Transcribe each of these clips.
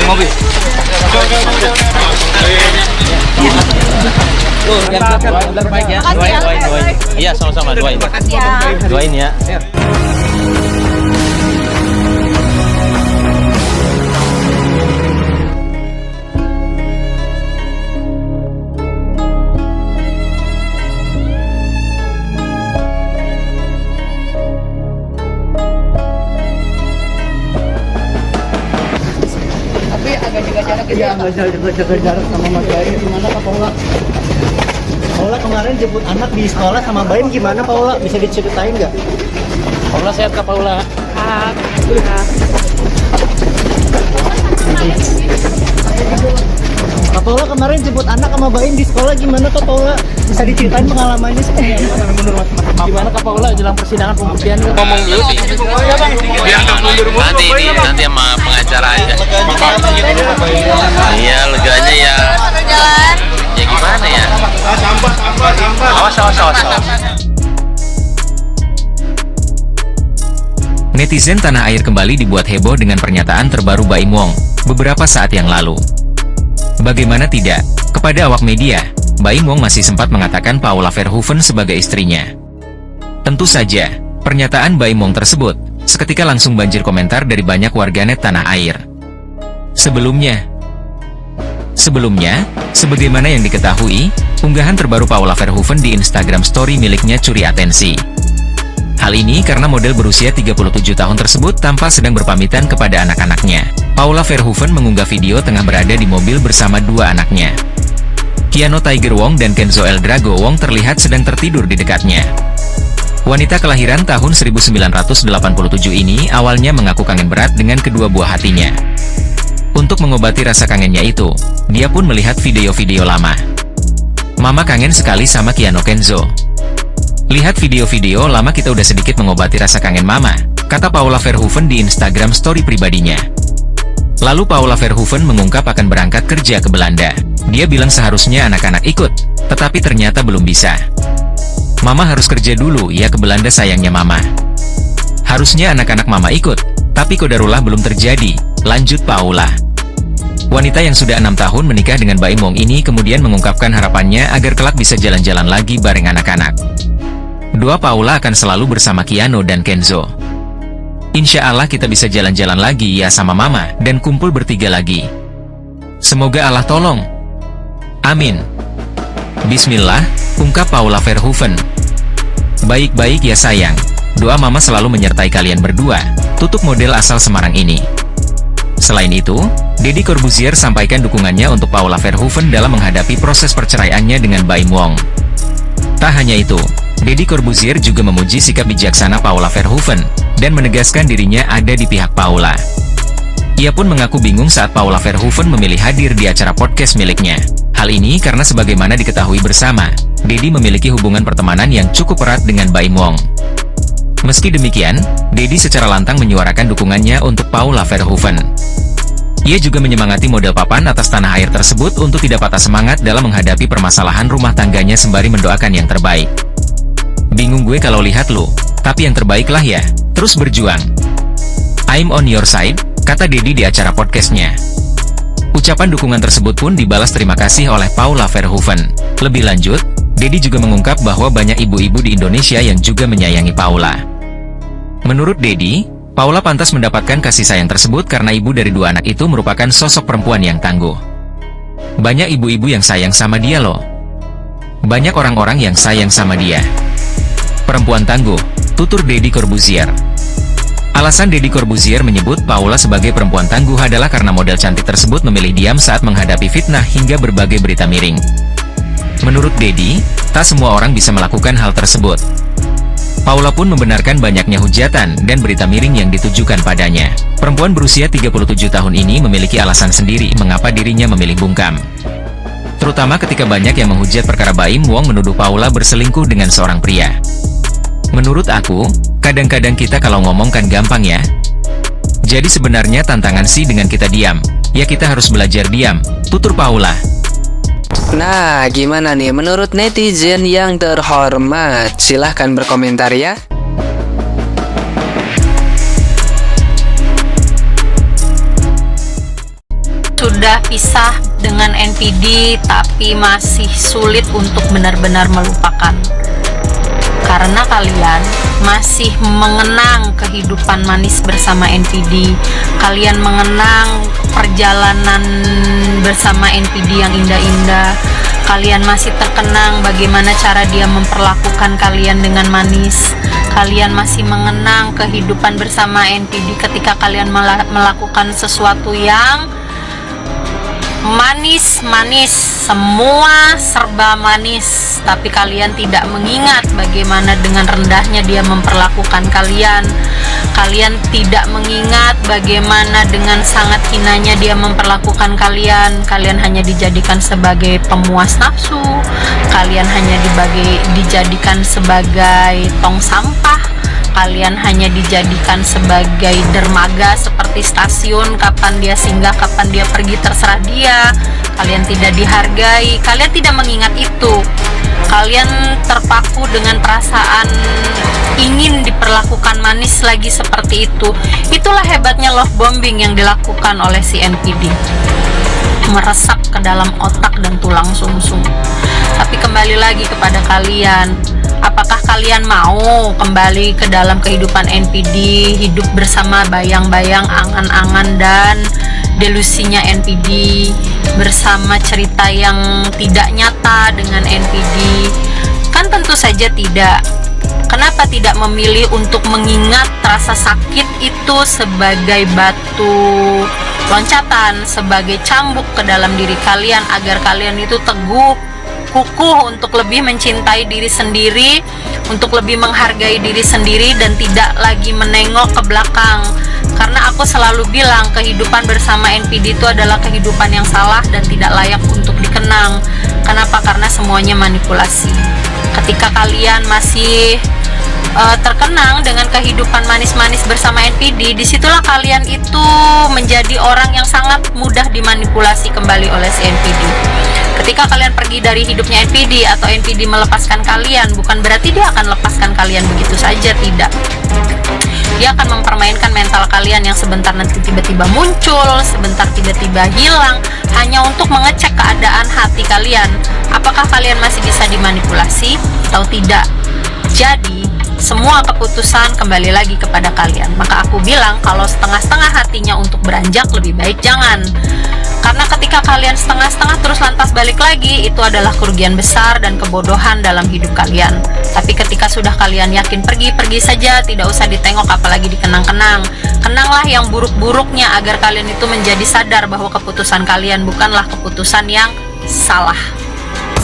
mobil. Bilang baik ya. Doain. Iya, sama-sama doain. Makasih ya. Doain ya. Tapi agak jaga jarak Iya, nggak jaga jarak sama Mas Baim. Gimana Kak Paula? Paula kemarin jemput anak di sekolah sama Baim gimana Paula? Bisa diceritain nggak? Paula sehat Kak Paula? Kak Paula kemarin jemput anak sama Baim di sekolah gimana Kak Paula? Bisa diceritain pengalamannya seperti apa? Gimana Kak Paula jelang persidangan pembuktian? Ngomong dulu sih. Biar nggak mundur Nanti sama pengacara aja. Iya, leganya ya. Jalan. Ya gimana ya? Awas. Netizen tanah air kembali dibuat heboh dengan pernyataan terbaru Baim Wong beberapa saat yang lalu. Bagaimana tidak, kepada awak media, Baim Wong masih sempat mengatakan Paula Verhoeven sebagai istrinya. Tentu saja, pernyataan Baim Wong tersebut seketika langsung banjir komentar dari banyak warganet tanah air. Sebelumnya, sebagaimana yang diketahui, unggahan terbaru Paula Verhoeven di Instagram Story miliknya curi atensi. Hal ini karena model berusia 37 tahun tersebut tampak sedang berpamitan kepada anak-anaknya. Paula Verhoeven mengunggah video tengah berada di mobil bersama dua anaknya. Keanu Tiger Wong dan Kenzo El Drago Wong terlihat sedang tertidur di dekatnya. Wanita kelahiran tahun 1987 ini awalnya mengaku kangen berat dengan kedua buah hatinya. Untuk mengobati rasa kangennya itu, dia pun melihat video-video lama. Mama kangen sekali sama Keanu Kenzo. Lihat video-video lama kita udah sedikit mengobati rasa kangen mama, kata Paula Verhoeven di Instagram story pribadinya. Lalu Paula Verhoeven mengungkap akan berangkat kerja ke Belanda. Dia bilang seharusnya anak-anak ikut, tetapi ternyata belum bisa. Mama harus kerja dulu ya ke Belanda sayangnya mama. Harusnya anak-anak mama ikut, tapi kodarullah belum terjadi, lanjut Paula. Wanita yang sudah 6 tahun menikah dengan Baim Wong ini kemudian mengungkapkan harapannya agar kelak bisa jalan-jalan lagi bareng anak-anak. Dua Paula akan selalu bersama Keanu dan Kenzo. Insya Allah kita bisa jalan-jalan lagi ya sama mama, dan kumpul bertiga lagi. Semoga Allah tolong. Amin. Bismillah, ungkap Paula Verhoeven. Baik-baik ya sayang, doa mama selalu menyertai kalian berdua, tutup model asal Semarang ini. Selain itu, Deddy Corbuzier sampaikan dukungannya untuk Paula Verhoeven dalam menghadapi proses perceraiannya dengan Baim Wong. Tak hanya itu, Deddy Corbuzier juga memuji sikap bijaksana Paula Verhoeven, dan menegaskan dirinya ada di pihak Paula. Ia pun mengaku bingung saat Paula Verhoeven memilih hadir di acara podcast miliknya. Hal ini karena sebagaimana diketahui bersama, Deddy memiliki hubungan pertemanan yang cukup erat dengan Baim Wong. Meski demikian, Deddy secara lantang menyuarakan dukungannya untuk Paula Verhoeven. Ia juga menyemangati model papan atas tanah air tersebut untuk tidak patah semangat dalam menghadapi permasalahan rumah tangganya sembari mendoakan yang terbaik. Bingung gue kalau lihat lo, tapi yang terbaik lah ya, terus berjuang. I'm on your side, kata Deddy di acara podcastnya. Ucapan dukungan tersebut pun dibalas terima kasih oleh Paula Verhoeven. Lebih lanjut, Deddy juga mengungkap bahwa banyak ibu-ibu di Indonesia yang juga menyayangi Paula. Menurut Deddy, Paula pantas mendapatkan kasih sayang tersebut karena ibu dari dua anak itu merupakan sosok perempuan yang tangguh. Banyak ibu-ibu yang sayang sama dia loh. Banyak orang-orang yang sayang sama dia. Perempuan tangguh, tutur Deddy Corbuzier. Alasan Deddy Corbuzier menyebut Paula sebagai perempuan tangguh adalah karena model cantik tersebut memilih diam saat menghadapi fitnah hingga berbagai berita miring. Menurut Deddy, tak semua orang bisa melakukan hal tersebut. Paula pun membenarkan banyaknya hujatan dan berita miring yang ditujukan padanya. Perempuan berusia 37 tahun ini memiliki alasan sendiri mengapa dirinya memilih bungkam. Terutama ketika banyak yang menghujat perkara Baim Wong menuduh Paula berselingkuh dengan seorang pria. Menurut aku, kadang-kadang kita kalau ngomong kan gampang ya. Jadi sebenarnya tantangan sih dengan kita diam. Ya kita harus belajar diam, tutur Paula. Nah, gimana nih menurut netizen yang terhormat? Silahkan berkomentar ya. sudah pisah dengan NPD tapi masih sulit untuk benar-benar melupakan. Karena kalian masih mengenang kehidupan manis bersama NPD, kalian mengenang perjalanan bersama NPD yang indah-indah, kalian masih terkenang bagaimana cara dia memperlakukan kalian dengan manis, kalian masih mengenang kehidupan bersama NPD ketika kalian melakukan sesuatu yang manis, semua serba manis, tapi kalian tidak mengingat bagaimana dengan rendahnya dia memperlakukan kalian. Kalian tidak mengingat bagaimana dengan sangat hinanya dia memperlakukan kalian. Kalian hanya dijadikan sebagai pemuas nafsu, kalian hanya dijadikan sebagai tong sampah, kalian hanya dijadikan sebagai dermaga seperti stasiun, kapan dia singgah, kapan dia pergi terserah dia. Kalian tidak dihargai, kalian tidak mengingat itu. Kalian terpaku dengan perasaan ingin diperlakukan manis lagi seperti itu. Itulah hebatnya love bombing yang dilakukan oleh si NPD, meresap ke dalam otak dan tulang sumsum. Tapi kembali lagi kepada kalian, apakah kalian mau kembali ke dalam kehidupan NPD, hidup bersama bayang-bayang, angan-angan dan delusinya NPD, bersama cerita yang tidak nyata dengan NPD? Kan tentu saja tidak. Kenapa tidak memilih untuk mengingat rasa sakit itu sebagai batu loncatan, sebagai cambuk ke dalam diri kalian, agar kalian itu teguh, kukuh untuk lebih mencintai diri sendiri, untuk lebih menghargai diri sendiri dan tidak lagi menengok ke belakang. Karena aku selalu bilang kehidupan bersama NPD itu adalah kehidupan yang salah dan tidak layak untuk dikenang. Kenapa? Karena semuanya manipulasi. Ketika kalian masih terkenang dengan kehidupan manis-manis bersama NPD, disitulah kalian itu menjadi orang yang sangat mudah dimanipulasi kembali oleh si NPD. Ketika kalian pergi dari hidupnya NPD atau NPD melepaskan kalian, bukan berarti dia akan lepaskan kalian begitu saja, tidak. Dia akan mempermainkan mental kalian yang sebentar nanti tiba-tiba muncul, sebentar tiba-tiba hilang, hanya untuk mengecek keadaan hati kalian. Apakah kalian masih bisa dimanipulasi atau tidak? Jadi, semua keputusan kembali lagi kepada kalian. Maka aku bilang kalau setengah-setengah hatinya untuk beranjak, lebih baik jangan. Karena ketika kalian setengah-setengah terus lantas balik lagi, itu adalah kerugian besar dan kebodohan dalam hidup kalian. Tapi ketika sudah kalian yakin pergi saja, tidak usah ditengok apalagi dikenang-kenang. Kenanglah yang buruk-buruknya agar kalian itu menjadi sadar bahwa keputusan kalian bukanlah keputusan yang salah.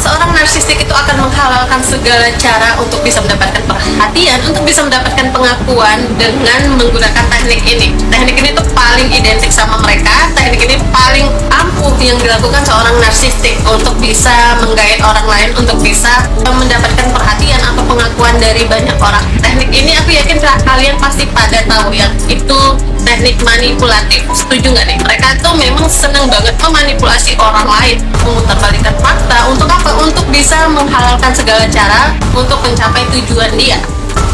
Seorang narsistik itu akan menghalalkan segala cara untuk bisa mendapatkan perhatian, untuk bisa mendapatkan pengakuan dengan menggunakan teknik ini. Teknik ini tuh paling identik sama mereka. Teknik ini paling ampuh yang dilakukan seorang narsistik untuk bisa menggait orang lain, untuk bisa mendapatkan perhatian atau pengakuan dari banyak orang. Teknik ini aku yakin kalian pasti pada tahu ya, itu teknik manipulatif. Setuju nggak nih? Mereka tuh memang senang banget memanipulasi orang lain, memutarbalikkan fakta. Untuk apa? Untuk bisa menghalalkan segala cara untuk mencapai tujuan dia.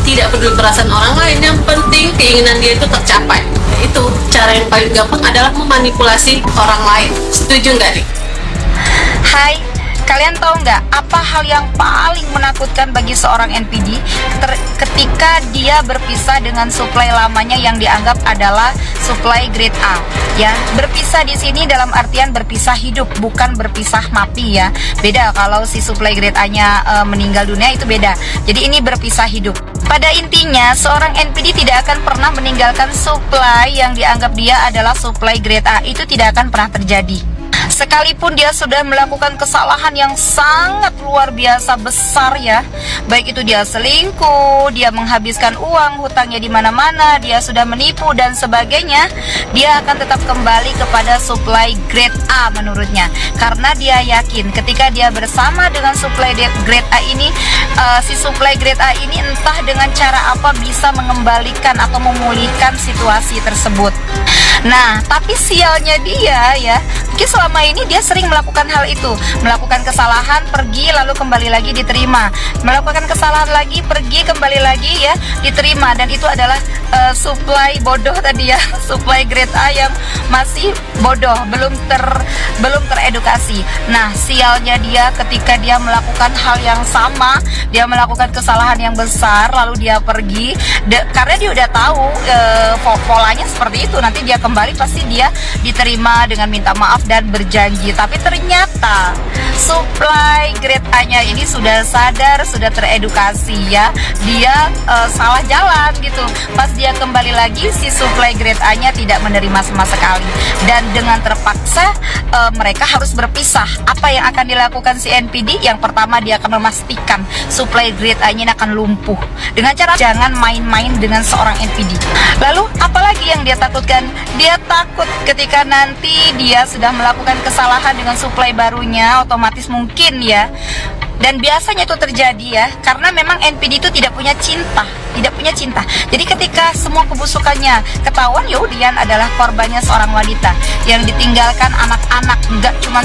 Tidak peduli perasaan orang lain, yang penting keinginan dia itu tercapai. Itu cara yang paling gampang adalah memanipulasi orang lain. Setuju nggak nih? Hai, kalian tahu nggak apa hal yang paling menakutkan bagi seorang NPD ketika dia berpisah dengan supply lamanya yang dianggap adalah supply grade A? Ya, berpisah di sini dalam artian berpisah hidup, bukan berpisah mati ya. Beda kalau si supply grade A-nya meninggal dunia, itu beda. Jadi ini berpisah hidup. Pada intinya, seorang NPD tidak akan pernah meninggalkan supply yang dianggap dia adalah supply grade A. Itu tidak akan pernah terjadi. Sekalipun dia sudah melakukan kesalahan yang sangat luar biasa besar ya, baik itu dia selingkuh, dia menghabiskan uang, hutangnya di mana-mana, dia sudah menipu dan sebagainya, dia akan tetap kembali kepada supply grade A menurutnya. Karena dia yakin ketika dia bersama dengan supply grade A ini, si supply grade A ini entah dengan cara apa bisa mengembalikan atau memulihkan situasi tersebut. Nah, tapi sialnya dia ya, Mungkin selama ini dia sering melakukan hal itu, melakukan kesalahan, pergi lalu kembali lagi diterima, melakukan kesalahan lagi, pergi kembali lagi ya diterima, dan itu adalah supply bodoh tadi ya, supply grade A yang masih bodoh, belum teredukasi. Nah, sialnya dia ketika dia melakukan hal yang sama, dia melakukan kesalahan yang besar lalu dia pergi, karena dia udah tahu polanya seperti itu, nanti dia kembali pasti dia diterima dengan minta maaf dan berjanji. Tapi ternyata supply grade A-nya ini sudah sadar, sudah teredukasi ya, dia salah jalan gitu. Pas dia kembali lagi, si supply grade A-nya tidak menerima sama sekali, dan dengan terpaksa mereka harus berpisah. Apa yang akan dilakukan si NPD? Yang pertama, dia akan memastikan supply grade A-nya akan lumpuh dengan cara jangan main-main dengan seorang NPD. Lalu apalagi yang dia takutkan? Dia takut ketika nanti dia sudah melakukan kesalahan dengan supply barunya, otomatis mungkin ya, dan biasanya itu terjadi ya, karena memang NPD itu tidak punya cinta. Jadi ketika semua kebusukannya ketahuan, ya Dian adalah korbannya seorang wanita yang ditinggalkan anak-anak, nggak cuma